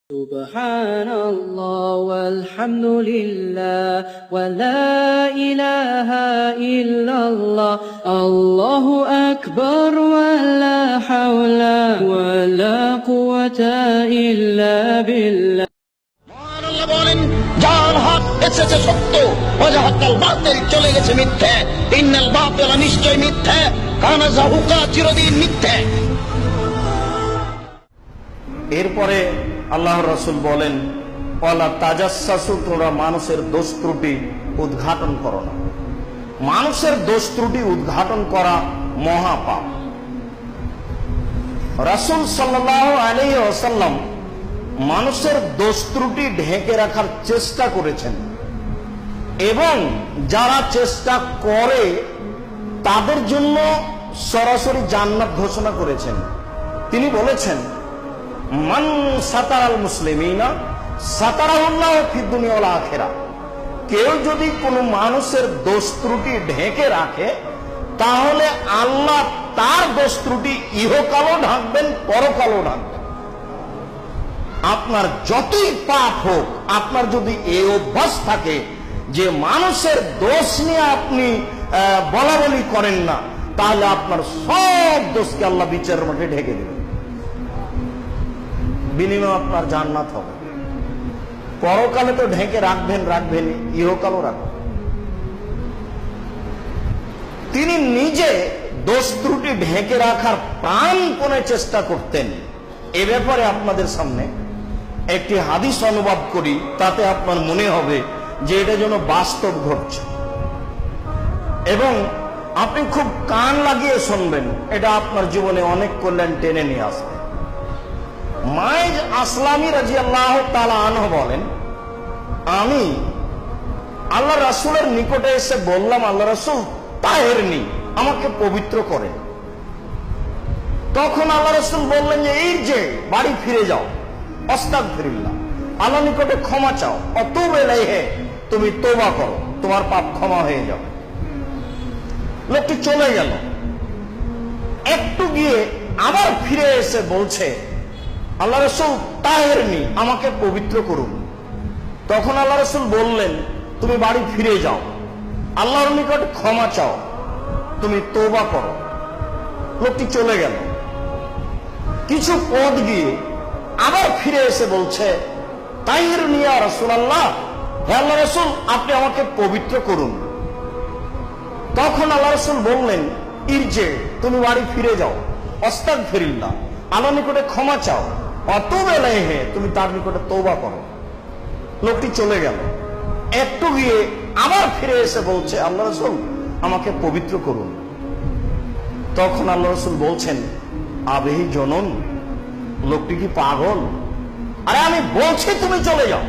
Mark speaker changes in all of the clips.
Speaker 1: سبحان الله والحمد لله ولا إله إلا الله الله أكبر ولا حول ولا قوة إلا بالله
Speaker 2: আল্লাহ বলেন, যার হক এসেছে সত্য, ওয়াজাহাকাল বাতিল চলে গেছে মিথ্যে। ইন্নাল বাতিলা নিশ্চয় মিথ্যে, কানা যাহুকা চিরদিন মিথ্যে।
Speaker 3: এরপরে আল্লাহর রাসূল বলেন, ওয়ালা তাজাসসু, তোমরা মানুষের দোষ ত্রুটি উদ্ঘাটন করো না। মানুষের দোষ ত্রুটি উদ্ঘাটন করা মহাপাপ। রাসূল সাল্লাল্লাহু আলাইহি ওয়াসাল্লাম মানুষের দোষ ত্রুটি ঢেকে রাখার চেষ্টা করেছেন এবং যারা চেষ্টা করে তাদের জন্য সরাসরি জান্নাত ঘোষণা করেছেন। তিনি বলেছেন, মান সাতারাল মুসলিমিনা সাতারাহুল্লাহু ফিদ দুনিয়া ওয়াল আখিরা। কেউ যদি কোনো মানুষের দোষ ত্রুটি ঢেকে রাখে তাহলে আল্লাহ তার দোষ ত্রুটি ইহকালও ঢাকবেন, পরকালও ঢাকবেন। আপনার যতই পাপ হোক, আপনার যদি এই অভ্যাস থাকে যে মানুষের দোষ নিয়ে আপনি বলা বলি করেন না, তাহলে আপনার সব দোষকে আল্লাহ বিচারের মাঠে ঢেকে দেবেন। বিনিময়ে আপনার জান্নাত হবে। পরকালে তো ঢেকে রাখবেন, ইহকালও রাখবেন। তিনি নিজে দোষ ত্রুটি ঢেকে রাখার প্রাণপণে চেষ্টা করতেন। এ ব্যাপারে আপনাদের সামনে একটি হাদিস অনুবাদ করি, তাতে আপনার মনে হবে যে এটা যেন বাস্তব ঘটছে এবং আপনি খুব কান লাগিয়ে শুনবেন। এটা আপনার জীবনে অনেক কল্যাণ টেনে নিয়ে আসবে। মাইজ আসলামী রাদিয়াল্লাহু তাআলা আনহু বলেন, আমি আল্লাহ রাসূলের নিকটে এসে বললাম, আল্লাহ রাসূল তাহেরনি, আমাকে পবিত্র করেন। তখন আল্লাহ রাসূল বললেন যে, এই যে বাড়ি ফিরে যাও, আস্তাগফিরুল্লাহ, আল্লাহর নিকটে ক্ষমা চাও, অতুব ইলাইহি, তুমি তওবা করো, তোমার পাপ ক্ষমা হয়ে যাবে। লোকটি চলে গেল। একটু গিয়ে আবার ফিরে এসে বলছে, আল্লাহ রাসূল তাহেরনি, আমাকে পবিত্র করুন। তখন আল্লাহ রাসূল বললেন, তুমি বাড়ি ফিরে যাও, আল্লাহর নিকটে ক্ষমা চাও, তুমি তওবা করো। লোকটি চলে গেল। কিছু পথ গিয়ে আবার ফিরে এসে বলছে, তাহিরনি ইয়া রাসূলুল্লাহ, হে আল্লাহ রাসূল, আপনি আমাকে পবিত্র করুন। তখন আল্লাহ রাসূল বললেন, ইরজে, তুমি বাড়ি ফিরে যাও, আস্তাগফিরুল্লাহ, আল্লাহর নিকটে ক্ষমা চাও, অতুব ইলাইহি, তুমি তার নিকটে তওবা করো। লোকটি চলে গেল। একটু গিয়ে আবার ফিরে এসে বলছে, আল্লাহ রাসূল, আমাকে পবিত্র করুন। তখন আল্লাহ রাসূল বলছেন, আবেহি জনন, লোকটি কি পাগল? আরে আমি বলছি তুমি চলে যাও,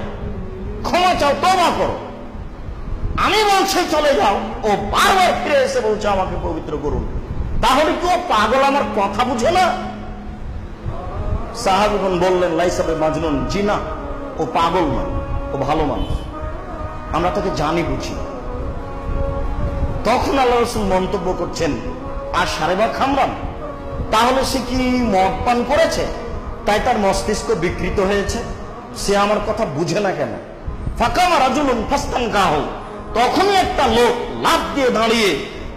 Speaker 3: ক্ষমা চাও, তওবা করো। আমি বলছি চলে যাও, ও বারবার ফিরে এসে বলছে আমাকে পবিত্র করুন। তাহলে কি ও পাগল, আমার কথা বুঝে না? সাহাবীগণ বললেন, লাইসা বিমাজনুন, জি না, ও পাগল নয়, ও ভালো মানুষ, আমরা তাকে জানি বুঝি। তখন আল্লাহ রাসূল মন্তব্য করছেন, আর সারেবা খামরান, তাহলে সে কি মদ পান করেছে তাই তার মস্তিষ্ক বিকৃত হয়েছে? সে আমার কথা বুঝে না কেন? ফাকামা রাজুলুন ফাস্তানকাহু, তখনই একটা লোক লাফ দিয়ে দাঁড়িয়ে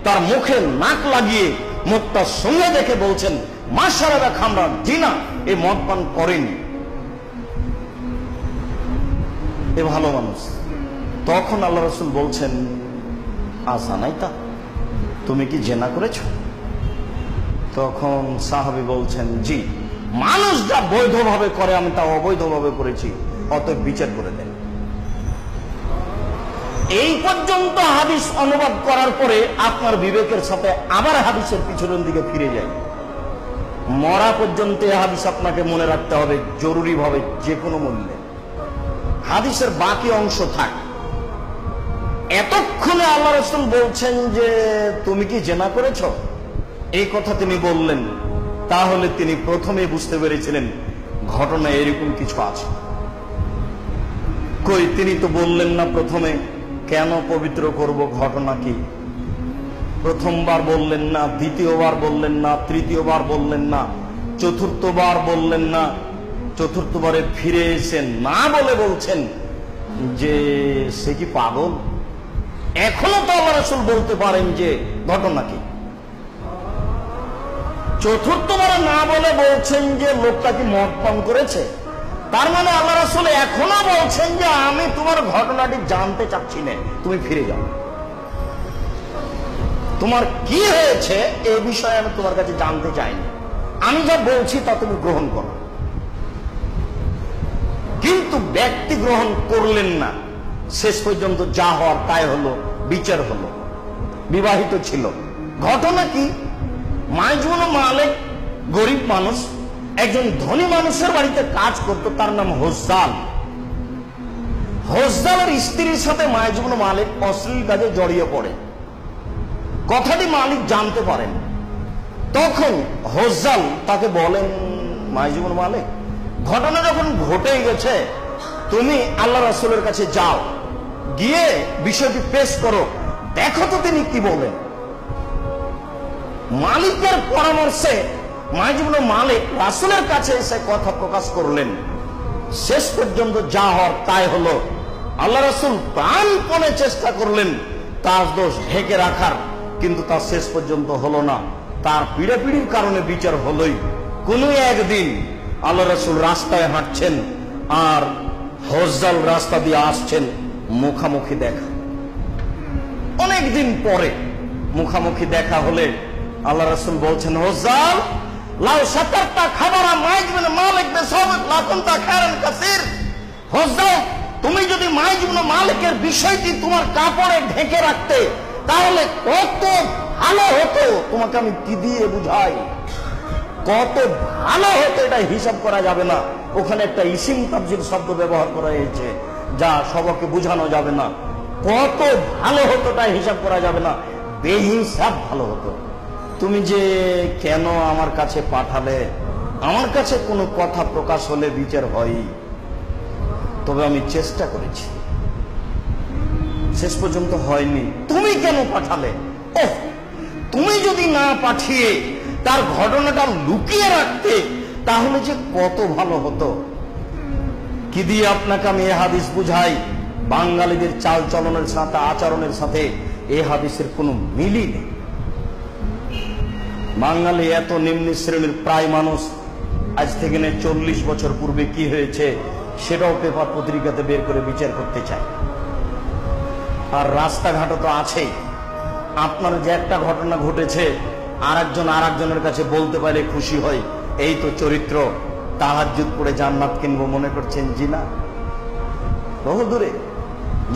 Speaker 3: তার মুখে নাক লাগিয়ে মুখটা সঙ্গে দেখে বলছেন, মা সারেবা খামরান, জি না, এ মদ পান করেনি, এ ভালো মানুষ। তখন আল্লাহ রাসূল বলছেন, আসানাইতা, তুমি কি জেনা করেছো? তখন সাহাবী বলছেন, জি, মানুষ যা বৈধভাবে করে আমি তা অবৈধভাবে করেছি, অতএব বিচার করে দেন। এই পর্যন্ত হাদিস অনুবাদ করার পরে আপনার বিবেকের সাথে আবার হাদিসের পিছনের দিকে ফিরে যাই। মরা পর্যন্ত এই হাদিস আপনাকে মনে রাখতে হবে জরুরিভাবে, যে কোনো মূল্যে। হাদিসের বাকি অংশ থাক। এতক্ষণে আল্লাহ রাসূল বলছেন যে তুমি কি জেনা করেছ, এই কথা তিনি বললেন, তাহলে তিনি প্রথমে বুঝতে পেরেছিলেন ঘটনা এরকম কিছু আছে। কই, তিনি তো বললেন না প্রথমে কেন পবিত্র করব, ঘটনা কি? প্রথমবার বললেন না, দ্বিতীয়বার বললেন না, তৃতীয়বার বললেন না, চতুর্থবার বললেন না, চতুর্থবারে ফিরে এসে না বলে বলছেন যে সে কি পাগল? এখনো তো আল্লাহ রাসূল বলতে পারেন যে ঘটনা কি। চতুর্থবারে না বলে বলছেন যে লোকটা কি মদ পান করেছে, তার মানে আল্লাহ রাসূল এখনো বলছেন যে আমি তোমার ঘটনাটি জানতে চাচ্ছি না, তুমি ফিরে যাও। তোমার কি হয়েছে এই বিষয়ে আমি তোমার কাছে জানতে চাইনি, আমি যা বলছি তা তুমি গ্রহণ করো। কিন্তু ব্যক্তি গ্রহণ করলেন না, শেষ পর্যন্ত যা হওয়ার তাই হলো, বিচার হলো। বিবাহিত ছিল। ঘটনা কি? মাইজুন মালিক গরিব মানুষ, একজন ধনী মানুষের বাড়িতে কাজ করত, তার নাম হোজ্জাল। হোজ্জালের স্ত্রীর সাথে মাইজুন মালিক অশ্লীল কাজে জড়িয়ে পড়ে। কথাটি মালিক জানতে পারেন। তখন হোজ্জাল তাকে বলেন, মাইজুন মালিক, ঘটনা যখন ঘটে গেছে তুমি আল্লাহ রাসূলের কাছে যাও, গিয়ে বিষয়টি পেশ করো, দেখো তো তিনি কি বলেন। মালিকের পরামর্শে মাইজুন মালিক রাসূলের কাছে এসে কথা প্রকাশ করলেন। শেষ পর্যন্ত যা হওয়ার তাই হলো। আল্লাহ রাসূল প্রাণপণে চেষ্টা করলেন তার দোষ ঢেকে রাখার, কিন্তু তা শেষ পর্যন্ত হলো না। তার পীড়াপিড়ির কারণে বিচার হলোই। কোন একদিন আল্লাহ রাসূল রাস্তায় হাঁটছেন আর হোজ্জাল রাস্তা দিয়ে আসছেন, মুখামুখি দেখা। অনেকদিন পরে মুখামুখি দেখা হলে আল্লাহ রাসূল বলছেন, হোজ্জাল, লাউ শাকারতা খাবারা মাইজুন মালিক বিসাবাত লাকুনতা খায়রান কাসীর। হোজ্জাল, তুমি যদি মাইজুন মালিকের বিষয়টি তোমার কাপড়ে ঢেকে রাখতে তাহলে কত ভালো হতো। তোমাকে আমি কি দিয়ে বুঝাই, কত ভালো হতো এটা হিসাব করা যাবে না। ওখানে একটা ইসিম তাফসীর শব্দ ব্যবহার করা হয়েছে যা সবাইকে বোঝানো যাবে না। কত ভালো হতো তা হিসাব করা যাবে না, বেহিসাব ভালো হতো। তুমি যে কেন আমার কাছে পাঠালে, আমার কাছে কোনো কথা প্রকাশ হলে বিচার হয়, তবে আমি চেষ্টা করেছি, শেষ পর্যন্ত হয়নি। তুমি কেন পাঠালে? ওহ, তুমি যদি না পাঠিয়ে তার ঘটনাটা লুকিয়ে রাখতে তাহলে যে কত ভালো হতো। কি দিয়ে আপনাকে আমি এ হাদিস বুঝাই? বাঙালিদের চাল চলনের সাথে, আচরণের সাথে এ হাদিসের কোনো মিলই নেই। বাঙালি এত নিম্ন শ্রেণীর প্রায় মানুষ, আজ থেকে 40 বছর পূর্বে কি হয়েছে সেটাও পেপার পত্রিকাতে বের করে বিচার করতে চায়। আর রাস্তাঘাটও তো আছেই। আপনার যে একটা ঘটনা ঘটেছে আরেকজন আরেকজনের কাছে বলতে পারে খুশি হয়, এই তো চরিত্র, তাহাজ্জুদ পড়ে জান্নাত কিনবো মনে করছেন? জি না, বহু দূরে,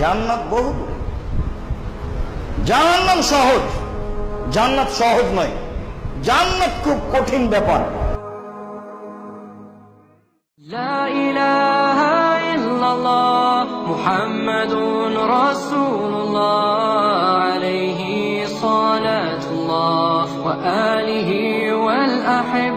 Speaker 3: জান্নাত বহু দূরে। জাহান্নাম সহজ, জান্নাত সহজ নয়, জান্নাত খুব কঠিন ব্যাপার।
Speaker 1: লা ইলাহা ইল্লাল্লাহ মুহাম্মাদুর রাসূলুল্লাহ আলাইহি সালাতুল্লাহ ওয়া আলিহি ওয়াল আহব